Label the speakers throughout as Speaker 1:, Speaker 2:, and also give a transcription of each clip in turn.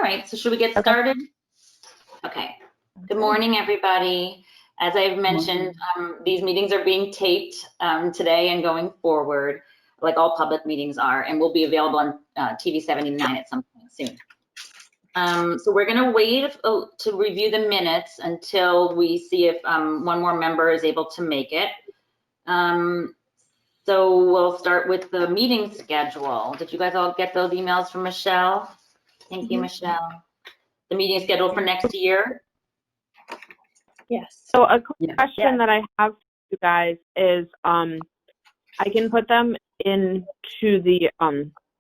Speaker 1: right, so should we get started? Okay. Good morning, everybody. As I've mentioned, these meetings are being taped today and going forward, like all public meetings are, and will be available on TV 79 at some point soon. So we're going to wait to review the minutes until we see if one more member is able to make it. So we'll start with the meeting schedule. Did you guys all get those emails from Michelle? Thank you, Michelle. The meeting is scheduled for next year.
Speaker 2: Yes.
Speaker 3: So a quick question that I have for you guys is, I can put them into the,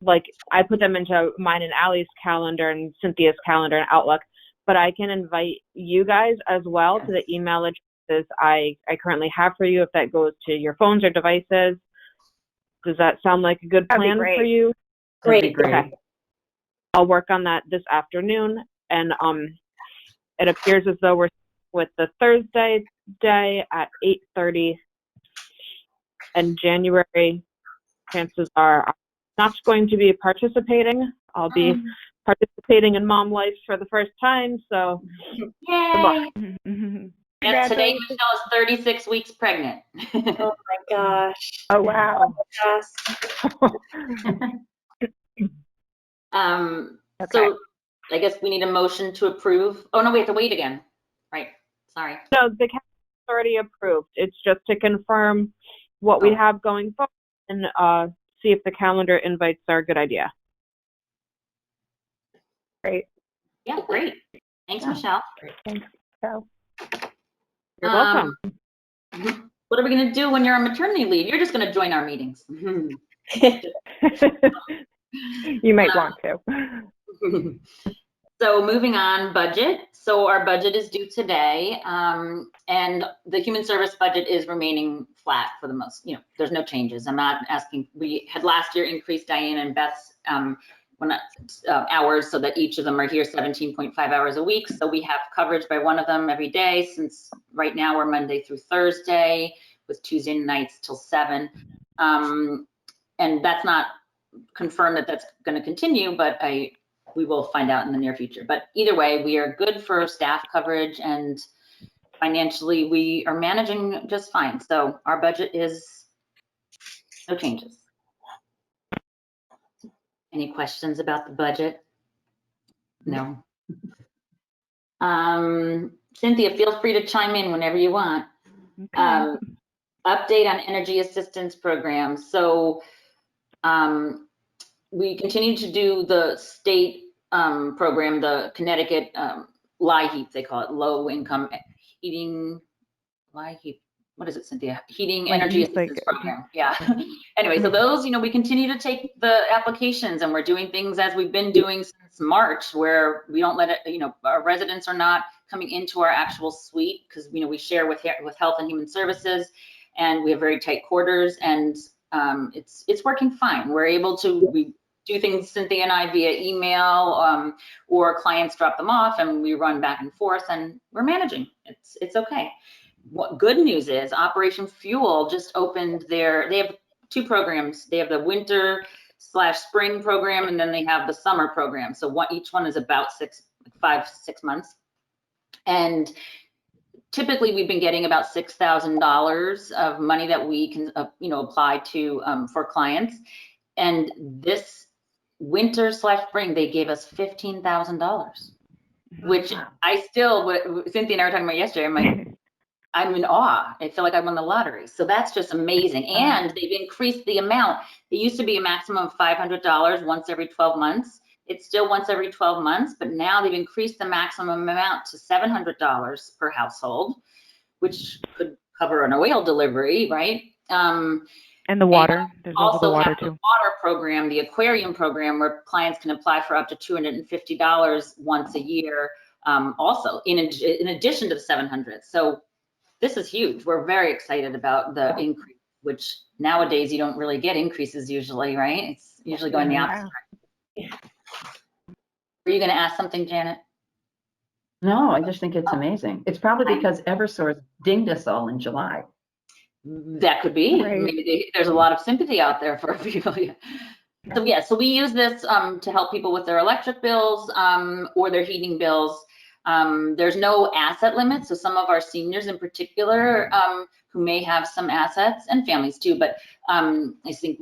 Speaker 3: like I put them into mine and Allie's calendar and Cynthia's calendar and Outlook, but I can invite you guys as well to the email addresses I currently have for you if that goes to your phones or devices. Does that sound like a good plan for you?
Speaker 2: Great.
Speaker 3: Okay. I'll work on that this afternoon, and it appears as though we're with the Thursday day at 8:30, and January, chances are I'm not going to be participating. I'll be participating in Mom Life for the first time, so
Speaker 1: yay! Yes, today Michelle is 36 weeks pregnant.
Speaker 2: Oh my gosh.
Speaker 3: Oh wow.
Speaker 1: So I guess we need a motion to approve. Oh no, we have to wait again. Right. Sorry.
Speaker 3: No, the calendar is already approved. It's just to confirm what we have going forward and see if the calendar invites are a good idea. Great.
Speaker 1: Yeah, great. Thanks, Michelle.
Speaker 3: Great. Thanks, Michelle. You're welcome.
Speaker 1: What are we going to do when you're on maternity leave? You're just going to join our meetings.
Speaker 3: You might want to.
Speaker 1: So moving on, budget. So our budget is due today, and the human service budget is remaining flat for the most, there's no changes. I'm not asking, we had last year increased Diane and Beth's hours so that each of them are here 17.5 hours a week. So we have coverage by one of them every day, since right now we're Monday through Thursday with Tuesday nights till 7. And that's not confirmed that that's going to continue, but we will find out in the near future. But either way, we are good for staff coverage, and financially we are managing just fine. So our budget is no changes. Any questions about the budget? No. Cynthia, feel free to chime in whenever you want. Okay. Update on energy assistance programs. So we continue to do the state program, the Connecticut LIHEAP, they call it, low income heating, LIHEAP, what is it, Cynthia? Heating Energy Assistance Program. Yeah. Anyway, so those, we continue to take the applications, and we're doing things as we've been doing since March, where we don't let it, our residents are not coming into our actual suite, because, we share with Health and Human Services, and we have very tight quarters, and it's working fine. We're able to, we do things, Cynthia and I, via email, or clients drop them off and we run back and forth, and we're managing. It's okay. What good news is Operation Fuel just opened they have 2 programs. They have the winter/spring program, and then they have the summer program. So each one is about 5-6 months. And typically we've been getting about $6,000 of money that we can, apply to for clients. And this winter/spring, they gave us $15,000, which I still, Cynthia and I were talking about yesterday, I'm in awe. I feel like I won the lottery. So that's just amazing. And they've increased the amount. It used to be a maximum of $500 once every 12 months. It's still once every 12 months, but now they've increased the maximum amount to $700 per household, which could cover an oil delivery, right?
Speaker 3: And the water. There's also the water too.
Speaker 1: The water program, the aquarium program, where clients can apply for up to $250 once a year. Also, in addition to the $700. So this is huge. We're very excited about the increase, which nowadays you don't really get increases usually, right? It's usually going the opposite direction. Were you going to ask something, Janet?
Speaker 4: No, I just think it's amazing. It's probably because Eversource dinged us all in July.
Speaker 1: That could be. Right. Maybe there's a lot of sympathy out there for people. So yeah, so we use this to help people with their electric bills or their heating bills. There's no asset limit, so some of our seniors in particular who may have some assets, and families too, but I think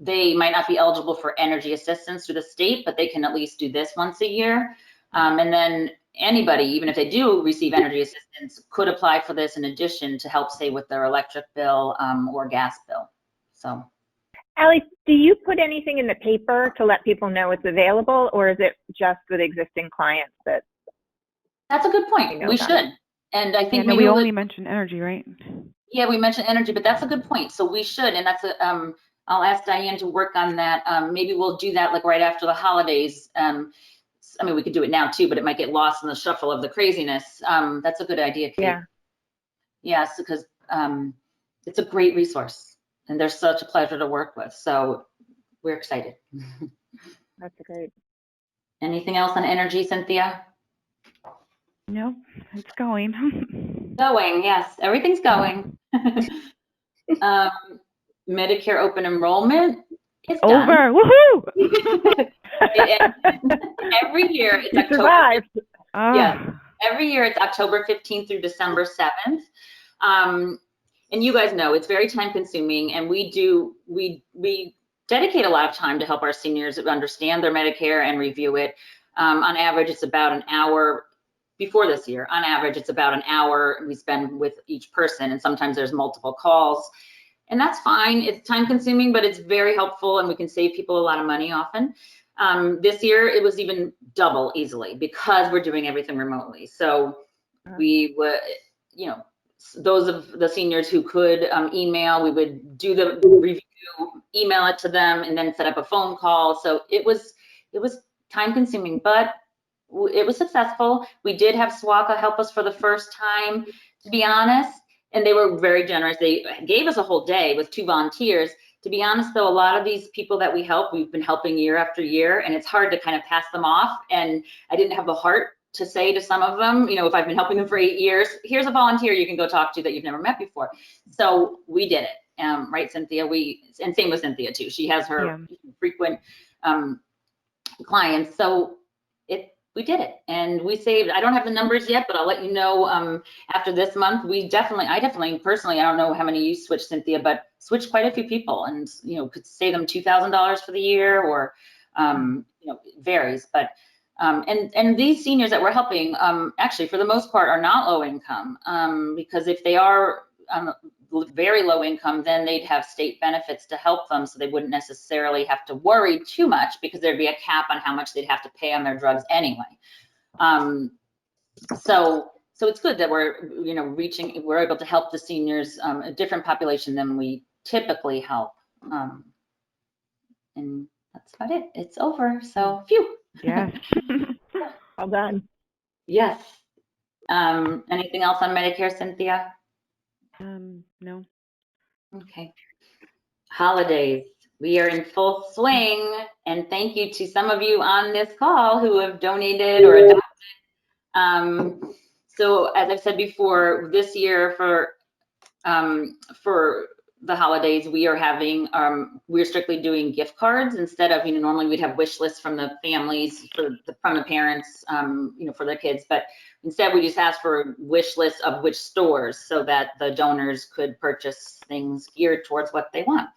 Speaker 1: they might not be eligible for energy assistance through the state, but they can at least do this once a year. And then anybody, even if they do receive energy assistance, could apply for this in addition to help save with their electric bill or gas bill. So.
Speaker 5: Allie, do you put anything in the paper to let people know it's available, or is it just with existing clients that?
Speaker 1: That's a good point.
Speaker 5: know
Speaker 1: We
Speaker 5: about
Speaker 1: should. And I think
Speaker 6: no, we only mentioned energy, right?
Speaker 1: Yeah, we mentioned energy, but that's a good point. So we should, and that's a, I'll ask Diane to work on that. Maybe we'll do that like right after the holidays. I mean, we could do it now too, but it might get lost in the shuffle of the craziness. That's a good idea, Kate.
Speaker 5: Yeah.
Speaker 1: Yes, because it's a great resource and they're such a pleasure to work with. So we're excited.
Speaker 5: That's great.
Speaker 1: Anything else on energy, Cynthia?
Speaker 6: No, it's going.
Speaker 1: Going, yes, everything's going. Medicare open enrollment is done.
Speaker 6: Over. Woohoo!
Speaker 1: Every year it's
Speaker 5: You
Speaker 1: October.
Speaker 5: survived.
Speaker 1: Yeah, every year it's October 15th through December 7th. And you guys know it's very time consuming, and we dedicate a lot of time to help our seniors understand their Medicare and review it. On average, it's about an hour. Before this year, on average, it's about an hour we spend with each person, and sometimes there's multiple calls. And that's fine. It's time consuming, but it's very helpful, and we can save people a lot of money often. This year, it was even double easily because we're doing everything remotely. So we would, you know, those of the seniors who could email, we would do the review, email it to them, and then set up a phone call. So it was time consuming, but it was successful. We did have SWACA help us for the first time, to be honest, and they were very generous. They gave us a whole day with 2 volunteers. To be honest, though, a lot of these people that we help, we've been helping year after year, and it's hard to kind of pass them off. And I didn't have the heart to say to some of them, you know, if I've been helping them for 8 years, here's a volunteer you can go talk to that you've never met before. So we did it, right, Cynthia? And same with Cynthia too. She has her frequent clients. So we did it, and we saved, I don't have the numbers yet, but I'll let you know after this month. I definitely personally, I don't know how many you switched, Cynthia, but switched quite a few people, and you know, could save them $2,000 for the year, or you know, it varies. But and these seniors that we're helping, actually for the most part are not low income, because if they are very low income, then they'd have state benefits to help them, so they wouldn't necessarily have to worry too much, because there'd be a cap on how much they'd have to pay on their drugs anyway. So it's good that we're, you know, we're able to help the seniors, a different population than we typically help. And that's about it. It's over. So phew.
Speaker 6: Yes.
Speaker 5: Well done.
Speaker 1: Yes. Anything else on Medicare, Cynthia?
Speaker 6: No.
Speaker 1: Okay. Holidays. We are in full swing, and thank you to some of you on this call who have donated or adopted. So as I've said before, this year for the holidays, we are having, we're strictly doing gift cards instead of, you know, normally we'd have wish lists from the families, from the parents, you know, for their kids, but instead we just asked for wish lists of which stores so that the donors could purchase things geared towards what they want.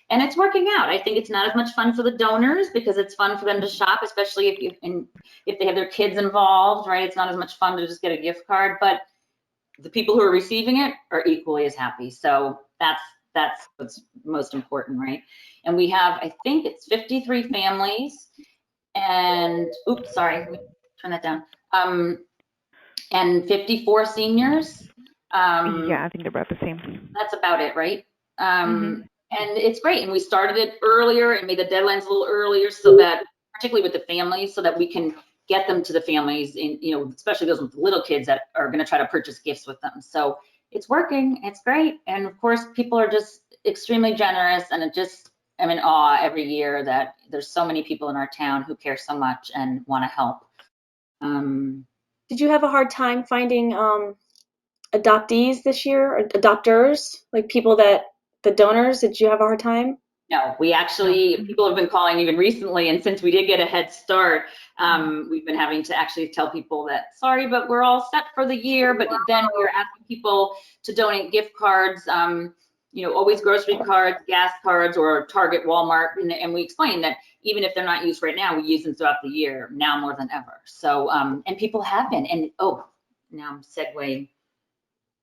Speaker 1: And it's working out. I think it's not as much fun for the donors because it's fun for them to shop, especially if they have their kids involved, right? It's not as much fun to just get a gift card, but the people who are receiving it are equally as happy. So that's what's most important, right? And we have, I think it's 53 families, and oops, sorry, let me turn that down. And 54 seniors.
Speaker 6: Yeah, I think they're about the same.
Speaker 1: That's about it, right? And it's great. And we started it earlier and made the deadlines a little earlier, so that, particularly with the families, so that we can get them to the families, in, you know, especially those with little kids that are going to try to purchase gifts with them. So it's working. It's great. And of course, people are just extremely generous, and I'm in awe every year that there's so many people in our town who care so much and want to help.
Speaker 2: Did you have a hard time finding adoptees this year, or adopters, like people that the donors? Did you have a hard time?
Speaker 1: No, we actually, people have been calling even recently, and since we did get a head start, we've been having to actually tell people that, sorry, but we're all set for the year, but then we're asking people to donate gift cards, you know, always grocery cards, gas cards, or Target, Walmart, and we explain that even if they're not used right now, we use them throughout the year, now more than ever. So, and people have been, and oh, now I'm segueing.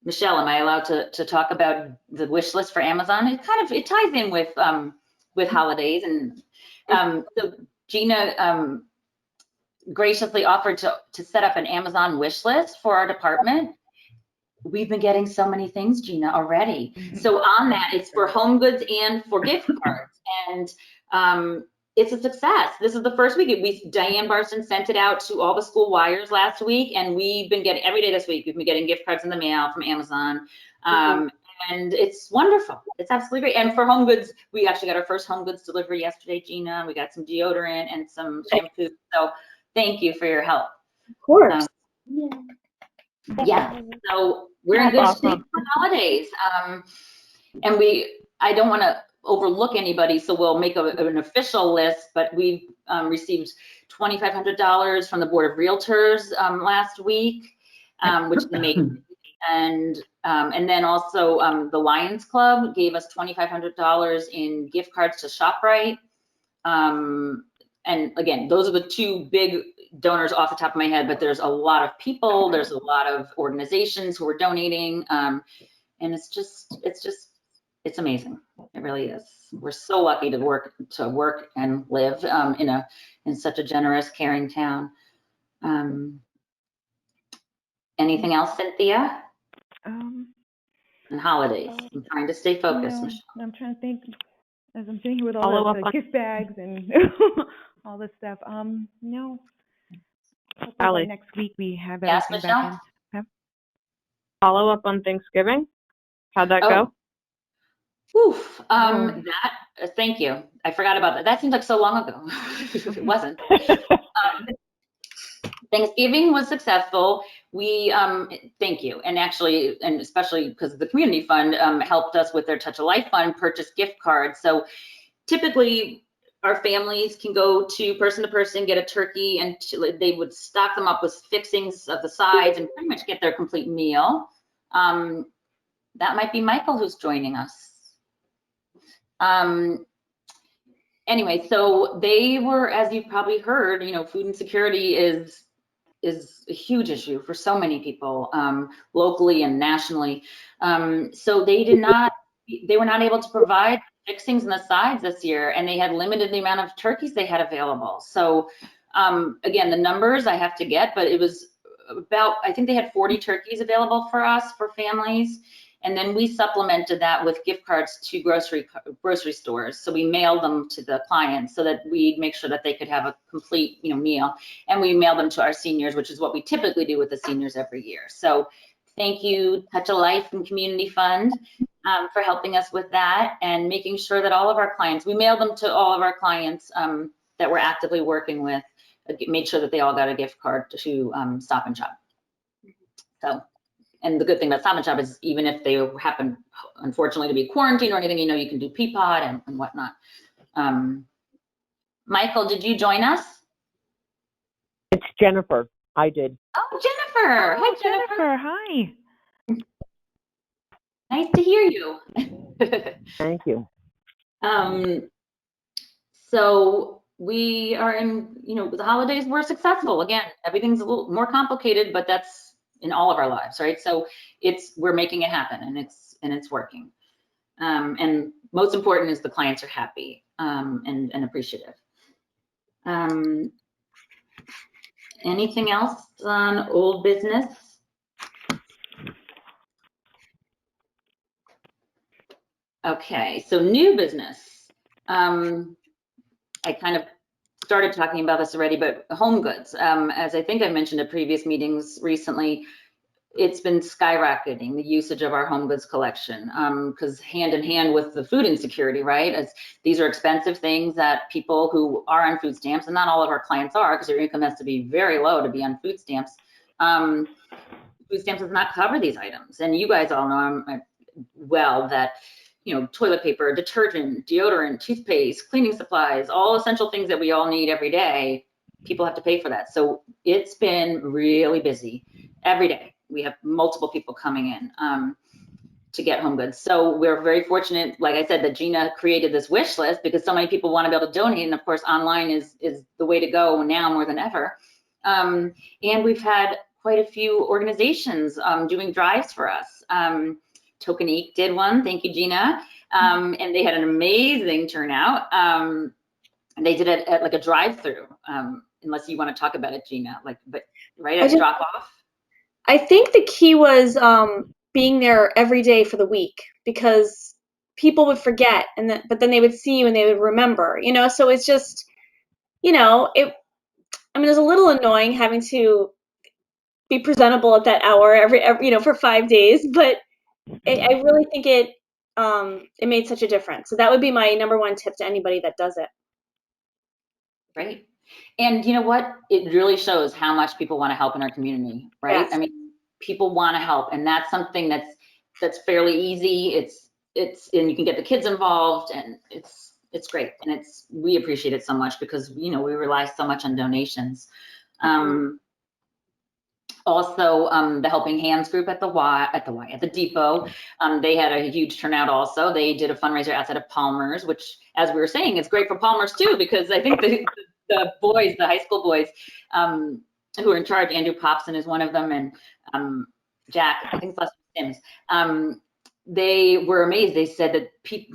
Speaker 1: Michelle, am I allowed to talk about the wish list for Amazon? It ties in with holidays, and so Gina graciously offered to set up an Amazon wish list for our department. We've been getting so many things, Gina, already. So on that, it's for home goods and for gift cards, and it's a success. This is the first week. Diane Barson sent it out to all the school wires last week, and we've been getting, every day this week, we've been getting gift cards in the mail from Amazon. And it's wonderful. It's absolutely great. And for home goods, we actually got our first home goods delivery yesterday, Gina. We got some deodorant and some shampoo. So thank you for your help.
Speaker 2: Of course.
Speaker 1: Yeah, so we're in good shape for holidays. And I don't want to overlook anybody, so we'll make an official list, but we've received $2,500 from the Board of Realtors last week, which is amazing. And then also the Lions Club gave us $2,500 in gift cards to ShopRite. And again, those are the two big donors off the top of my head, but there's a lot of people, there's a lot of organizations who are donating. And it's amazing. It really is. We're so lucky to work and live in such a generous, caring town. Anything else, Cynthia? And holidays. I'm trying to stay focused,
Speaker 6: No,
Speaker 1: Michelle.
Speaker 6: I'm trying to think as I'm sitting here with all
Speaker 3: Follow
Speaker 6: the
Speaker 3: up on-
Speaker 6: gift bags and all this stuff. No. Hopefully by
Speaker 3: Allie.
Speaker 6: next week we have
Speaker 1: Yes,
Speaker 6: everything back
Speaker 1: Michelle?
Speaker 6: in.
Speaker 3: Follow up on Thanksgiving. How'd that go?
Speaker 1: Oof, thank you. I forgot about that. That seems like so long ago. It wasn't. Thanksgiving was successful. We, thank you. And actually, and especially because the community fund helped us with their Touch of Life fund purchase gift cards. So typically our families can go to person, get a turkey, and they would stock them up with fixings of the sides and pretty much get their complete meal. That might be Michael who's joining us. Anyway, so they were, as you've probably heard, you know, food insecurity is a huge issue for so many people, locally and nationally. So they were not able to provide fixings in the sides this year, and they had limited the amount of turkeys they had available. So again, the numbers I have to get, but it was about, I think they had 40 turkeys available for us, for families. And then we supplemented that with gift cards to grocery stores. So we mailed them to the clients so that we'd make sure that they could have a complete, you know, meal. And we mailed them to our seniors, which is what we typically do with the seniors every year. So thank you, Touch of Life and Community Fund, for helping us with that and making sure that all of our clients, we mailed them to all of our clients that we're actively working with, made sure that they all got a gift card to Stop and Shop. So. And the good thing about Stop and Shop is even if they happen, unfortunately, to be quarantined or anything, you know, you can do Peapod and whatnot. Michael, did you join us?
Speaker 7: It's Jennifer. I did.
Speaker 1: Oh, Jennifer.
Speaker 6: Oh,
Speaker 1: Hi, Jennifer.
Speaker 6: Hi.
Speaker 1: Nice to hear you.
Speaker 7: Thank you.
Speaker 1: So we are in, you know, the holidays were successful. Again, everything's a little more complicated, but that's in all of our lives, right? So we're making it happen, and it's working. And most important is the clients are happy and appreciative. Anything else on old business? Okay, so new business. I kind of started talking about this already, but home goods, as I think I mentioned at previous meetings recently, it's been skyrocketing, the usage of our home goods collection, because hand in hand with the food insecurity, right? These are expensive things that people who are on food stamps, and not all of our clients are, because your income has to be very low to be on food stamps. Food stamps does not cover these items. And you guys all know well that toilet paper, detergent, deodorant, toothpaste, cleaning supplies, all essential things that we all need every day. People have to pay for that. So it's been really busy every day. We have multiple people coming in to get home goods. So we're very fortunate, like I said, that Gina created this wish list because so many people want to be able to donate. And of course, online is the way to go now more than ever. And we've had quite a few organizations doing drives for us. Tokenique did one, thank you, Gina. And they had an amazing turnout. They did it at like a drive-through, unless you want to talk about it, Gina, but right at drop off.
Speaker 2: I think the key was being there every day for the week, because people would forget, but then they would see you and they would remember, so it's just, it was a little annoying having to be presentable at that hour every for 5 days, but I really think it made such a difference. So that would be my number one tip to anybody that does it.
Speaker 1: Right. And you know what? It really shows how much people want to help in our community, right?
Speaker 2: Yes.
Speaker 1: I mean, people want to help, and that's something that's fairly easy. It's and you can get the kids involved, and it's great. And we appreciate it so much because we rely so much on donations. Also, the Helping Hands group at the depot, they had a huge turnout also. They did a fundraiser outside of Palmer's, which, as we were saying, is great for Palmer's too, because I think the boys, the high school boys, who are in charge, Andrew Popson is one of them, and Jack, I think it's last name Sims, they were amazed. They said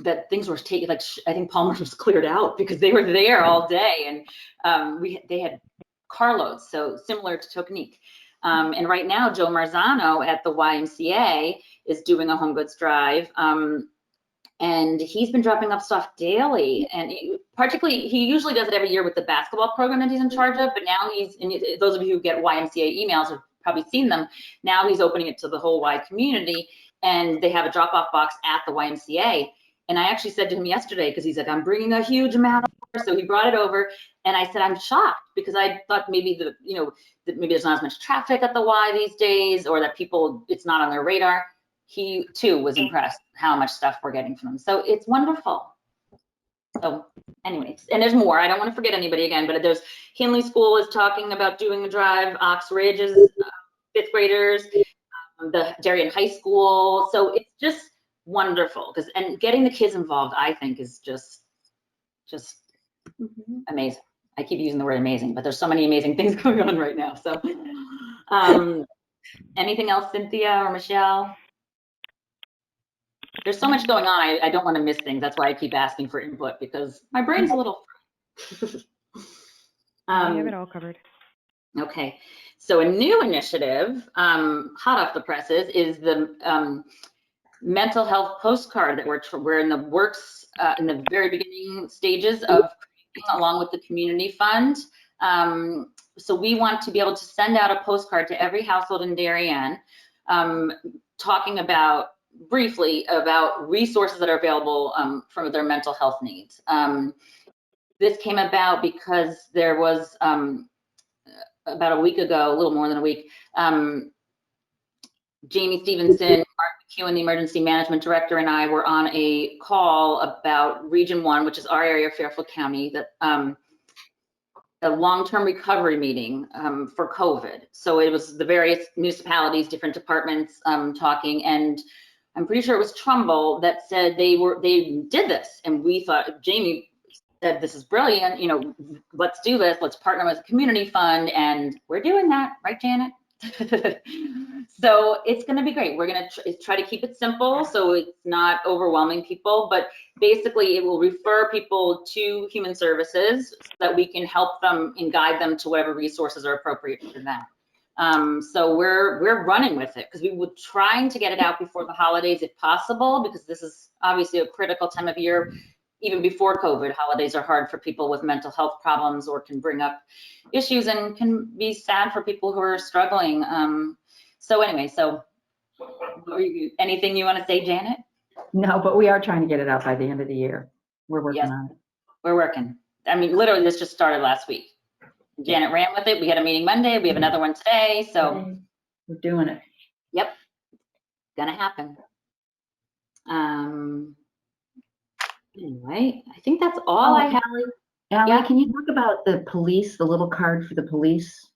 Speaker 1: that things were taken, like I think Palmer's was cleared out because they were there all day, and they had carloads, so similar to Tokenique. And right now, Joe Marzano at the YMCA is doing a home goods drive. And he's been dropping up stuff daily. And he usually does it every year with the basketball program that he's in charge of. But now those of you who get YMCA emails have probably seen them. Now he's opening it to the whole Y community. And they have a drop-off box at the YMCA. And I actually said to him yesterday, because he's like, I'm bringing a huge amount over. So he brought it over. And I said, I'm shocked, because I thought maybe that maybe there's not as much traffic at the Y these days, or that it's not on their radar. He too was impressed how much stuff we're getting from them. So it's wonderful. So anyways, and there's more. I don't want to forget anybody again, but there's Hinley School is talking about doing a drive. Ox Ridge is fifth graders, the Darien High School. So it's just wonderful, and getting the kids involved, I think, is just amazing. I keep using the word amazing, but there's so many amazing things going on right now. So anything else, Cynthia or Michelle? There's so much going on. I don't want to miss things. That's why I keep asking for input, because my brain's a little
Speaker 6: We have it all covered.
Speaker 1: Okay. So a new initiative, hot off the presses, is the mental health postcard that we're in the works, in the very beginning stages of creating, along with the community fund. So we want to be able to send out a postcard to every household in Darien, talking briefly about resources that are available for their mental health needs. This came about because there was about a week ago, a little more than a week, Jamie Stevenson, Mark McEwen, the emergency management director, and I were on a call about Region 1, which is our area of Fairfield County, that a long-term recovery meeting for COVID. So it was the various municipalities, different departments talking, and I'm pretty sure it was Trumbull that said they did this, and we thought, Jamie said, this is brilliant, let's do this, let's partner with a community fund, and we're doing that, right, Janet? So it's going to be great. We're going to try to keep it simple so it's not overwhelming people, but basically it will refer people to human services so that we can help them and guide them to whatever resources are appropriate for them. So we're running with it, because we were trying to get it out before the holidays if possible, because this is obviously a critical time of year. Even before COVID, holidays are hard for people with mental health problems, or can bring up issues and can be sad for people who are struggling. So anyway, anything you want to say, Janet?
Speaker 4: No, but we are trying to get it out by the end of the year. We're working on it.
Speaker 1: We're working. I mean, literally, this just started last week. Janet ran with it. We had a meeting Monday. We have another one today. So
Speaker 4: we're doing it.
Speaker 1: Yep, gonna happen. Anyway, I think that's all I have.
Speaker 4: Ally,
Speaker 1: Yeah.
Speaker 4: can you talk about the police, the little card for the police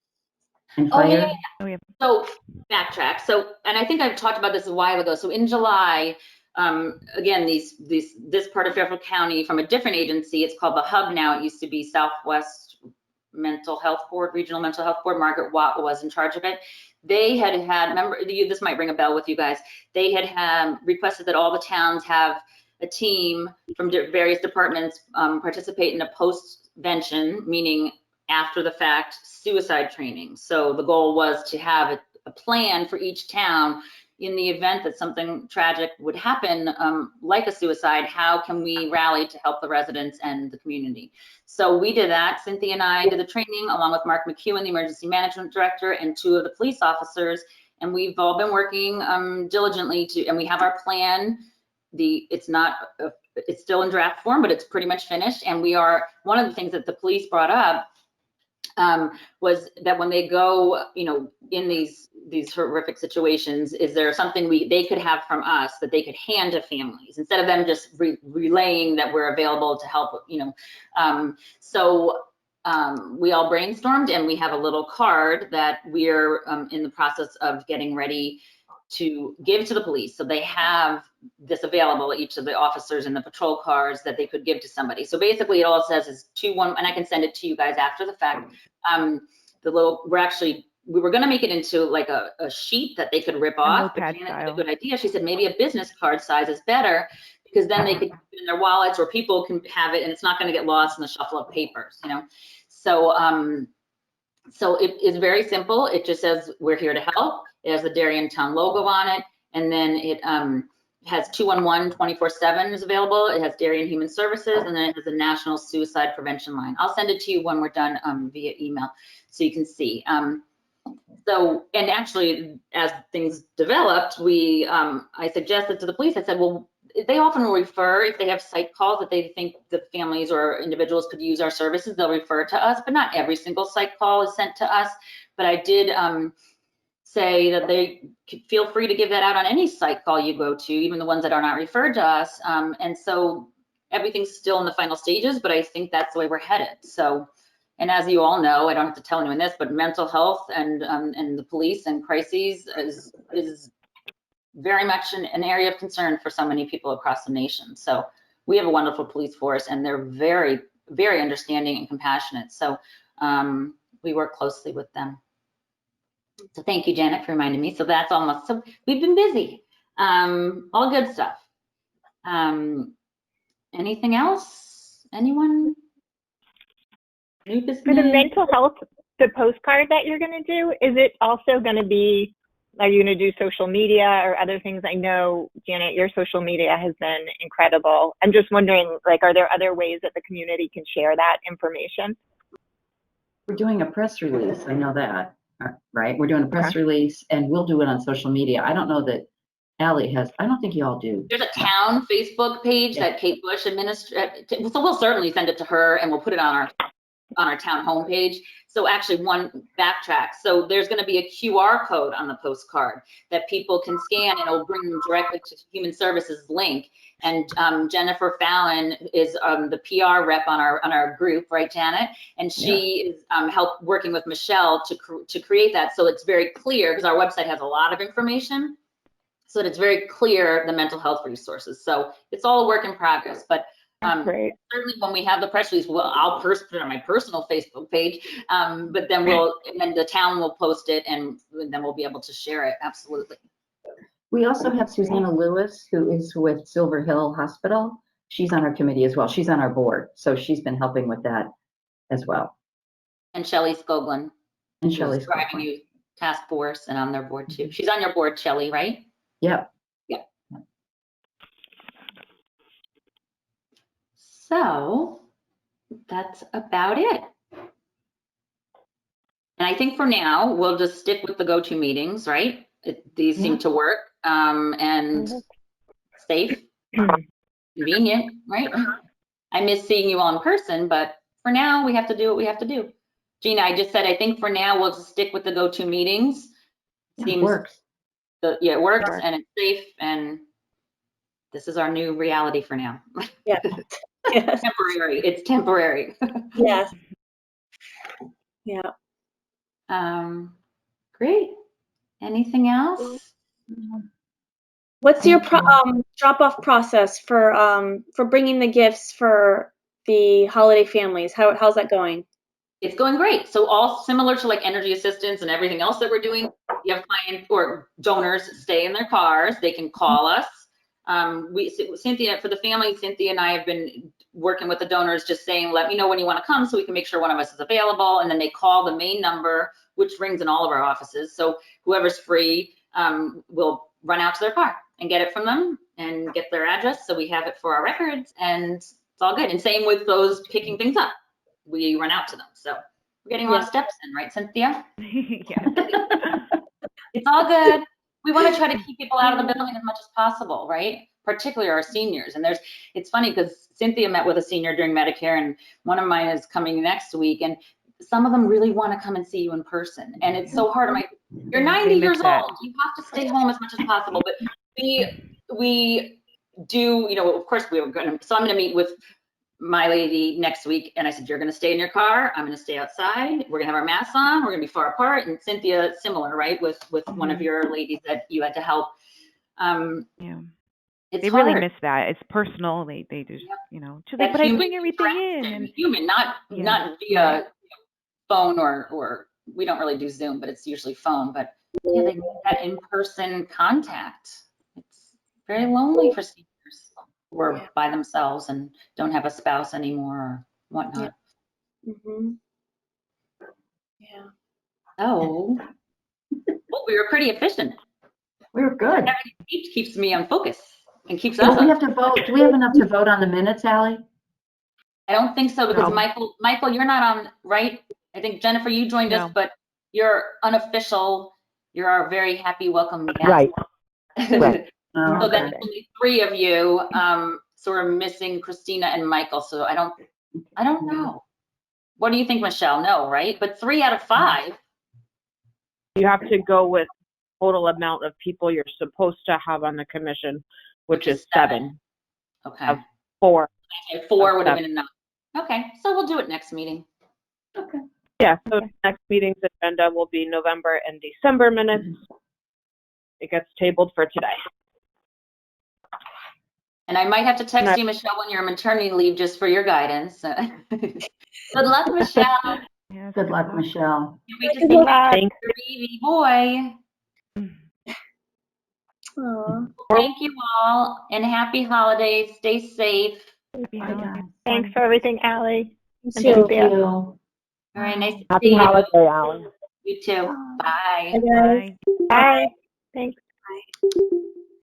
Speaker 4: and
Speaker 1: Oh,
Speaker 4: fire?
Speaker 1: yeah.
Speaker 6: Oh, yeah.
Speaker 1: So backtrack. So, and I think I've talked about this a while ago. So in July, again, this part of Fairfield County from a different agency, it's called the Hub now. It used to be Southwest Mental Health Board, Regional Mental Health Board. Margaret Watt was in charge of it. They had remember, this might ring a bell with you guys. They had requested that all the towns have a team from various departments participate in a post-vention, meaning after the fact suicide training. So the goal was to have a plan for each town in the event that something tragic would happen, like a suicide. How can we rally to help the residents and the community? So we did that. Cynthia and I did the training along with Mark McEwen, the emergency management director, and 2 of the police officers. And we've all been working diligently and we have our plan. It's still in draft form, but it's pretty much finished. And one of the things that the police brought up was that when they go, in these horrific situations, is there something they could have from us that they could hand to families instead of them just relaying that we're available to help, So we all brainstormed, and we have a little card that we're in the process of getting ready to give to the police. So they have this available, each of the officers in the patrol cars, that they could give to somebody. So basically it all says is 2-1, and I can send it to you guys after the fact. We were gonna make it into like a sheet that they could rip off, but
Speaker 6: notepad
Speaker 1: Janet had a
Speaker 6: style.
Speaker 1: good idea. She said maybe a business card size is better, because then they could put it in their wallets, or people can have it and it's not gonna get lost in the shuffle of papers, So it is very simple. It just says, we're here to help. It has the Darien Town logo on it. And then it has 211 24/7 is available. It has Darien Human Services, and then it has a national suicide prevention line. I'll send it to you when we're done via email so you can see. And actually, as things developed, I suggested to the police, I said, well, they often will refer, if they have site calls that they think the families or individuals could use our services, they'll refer to us, but not every single site call is sent to us. But I did say that they could feel free to give that out on any site call you go to, even the ones that are not referred to us. And so everything's still in the final stages, but I think that's the way we're headed. So, and as you all know, I don't have to tell anyone this, but mental health and the police and crises is very much an area of concern for so many people across the nation. So we have a wonderful police force, and they're very, very understanding and compassionate. So we work closely with them. So thank you, Janet, for reminding me. So that's almost, so we've been busy. All good stuff. Anything else? Anyone? New business?
Speaker 5: For the mental health, the postcard that you're going to do, is it also going to be, are you going to do social media or other things? I know, Janet, your social media has been incredible. I'm just wondering, like, are there other ways that the community can share that information?
Speaker 4: We're doing a press release. I know that, right? We're doing a press release, and we'll do it on social media. I don't know that Ally has. I don't think you all do.
Speaker 1: There's a town Facebook page that Kate Bush administers. So we'll certainly send it to her, and we'll put it on our town homepage. So actually, one backtrack. So there's going to be a QR code on the postcard that people can scan, and it'll bring them directly to Human Services link. And Jennifer Fallon is the PR rep on our group, right, Janet? And she is working with Michelle to create that, so it's very clear, because our website has a lot of information, so that it's very clear the mental health resources. So it's all a work in progress, but certainly when we have the press release, I'll put it on my personal Facebook page, but then the town will post it, and then we'll be able to share it. Absolutely.
Speaker 4: We also have Susanna Lewis, who is with Silver Hill Hospital. She's on our committee as well. She's on our board, so she's been helping with that as well.
Speaker 1: And Shelley Skoglund.
Speaker 4: And Shelley's
Speaker 1: driving you task force and on their board too. She's on your board, Shelley, right?
Speaker 4: Yep.
Speaker 1: Yep. So that's about it. And I think for now, we'll just stick with the go-to meetings, right? These seem to work, and safe, convenient, right? I miss seeing you all in person, but for now, we have to do what we have to do. Gina, I just said, I think for now, we'll just stick with the go-to meetings.
Speaker 4: It works.
Speaker 1: It works, and it's safe, and this is our new reality for now.
Speaker 2: Yeah. Yes.
Speaker 1: Temporary. It's temporary.
Speaker 2: Yes. Yeah.
Speaker 1: Great. Anything else?
Speaker 2: What's your
Speaker 4: Thank you.
Speaker 2: drop-off process for bringing the gifts for the holiday families? How's that going?
Speaker 1: It's going great. So all similar to like energy assistance and everything else that we're doing, you have clients or donors stay in their cars. They can call us. Cynthia, for the family, Cynthia and I have been working with the donors, just saying, let me know when you want to come so we can make sure one of us is available. And then they call the main number, which rings in all of our offices. So whoever's free will run out to their car and get it from them and get their address. So we have it for our records, and it's all good. And same with those picking things up. We run out to them. So we're getting a lot of steps in, right, Cynthia?
Speaker 6: Yeah.
Speaker 1: It's all good. We want to try to keep people out of the building as much as possible, right? Particularly our seniors. And it's funny because Cynthia met with a senior during Medicare, and one of mine is coming next week, and some of them really want to come and see you in person. And it's so hard. I'm like, you're 90 years old. You have to stay home as much as possible. But we do, of course we were going to, so I'm going to meet with my lady next week, and I said, you're going to stay in your car, I'm going to stay outside, we're going to have our masks on, we're going to be far apart. And Cynthia, similar, right, with one of your ladies that you had to help.
Speaker 6: Yeah.
Speaker 1: It's
Speaker 6: They
Speaker 1: hard.
Speaker 6: really miss that. It's personal. They just, but I bring everything in. And
Speaker 1: Human, not via phone or we don't really do Zoom, but it's usually phone. But yeah, they need that in-person contact. It's very lonely for seniors who are by themselves and don't have a spouse anymore or whatnot.
Speaker 2: Yeah.
Speaker 1: Oh, well, we were pretty efficient.
Speaker 4: We were good.
Speaker 1: It keeps me on focus and keeps
Speaker 4: Do
Speaker 1: us
Speaker 4: we
Speaker 1: on.
Speaker 4: have to vote? Do we have enough to vote on the minutes, Allie?
Speaker 1: I don't think so, because
Speaker 3: No.
Speaker 1: Michael, you're not on, right? I think Jennifer, you joined us,
Speaker 6: No.
Speaker 1: but you're unofficial. You're our very happy welcome guest.
Speaker 7: Right. Right.
Speaker 4: Oh,
Speaker 1: So then
Speaker 4: okay.
Speaker 1: only 3 of you. So we're missing Christina and Michael. So I don't know. What do you think, Michelle? No, right? But 3 out of 5.
Speaker 3: You have to go with total amount of people you're supposed to have on the commission, which is 7.
Speaker 1: Okay.
Speaker 3: Of 4.
Speaker 1: Okay, 4 would have been enough. Okay, so we'll do it next meeting.
Speaker 4: Okay.
Speaker 3: Yeah, so next meeting's agenda will be November and December minutes. It gets tabled for today.
Speaker 1: And I might have to text you, Michelle, when you're on maternity leave, just for your guidance. Good luck, Michelle.
Speaker 6: Yes,
Speaker 4: Good luck, Michelle.
Speaker 1: Can't wait to see
Speaker 3: Thanks.
Speaker 1: your baby boy.
Speaker 2: Aw.
Speaker 1: Thank you all, and happy holidays. Stay safe.
Speaker 6: Happy
Speaker 4: Bye,
Speaker 6: holidays.
Speaker 4: guys.
Speaker 5: Thanks for everything, Allie.
Speaker 2: You
Speaker 5: And
Speaker 2: too.
Speaker 4: Thank
Speaker 5: Cynthia.
Speaker 4: you.
Speaker 1: All right, nice to see
Speaker 7: Happy
Speaker 1: you.
Speaker 7: holiday, Alan.
Speaker 1: You too. Bye.
Speaker 2: Bye, guys.
Speaker 6: Bye.
Speaker 5: Bye. Thanks.
Speaker 2: Bye.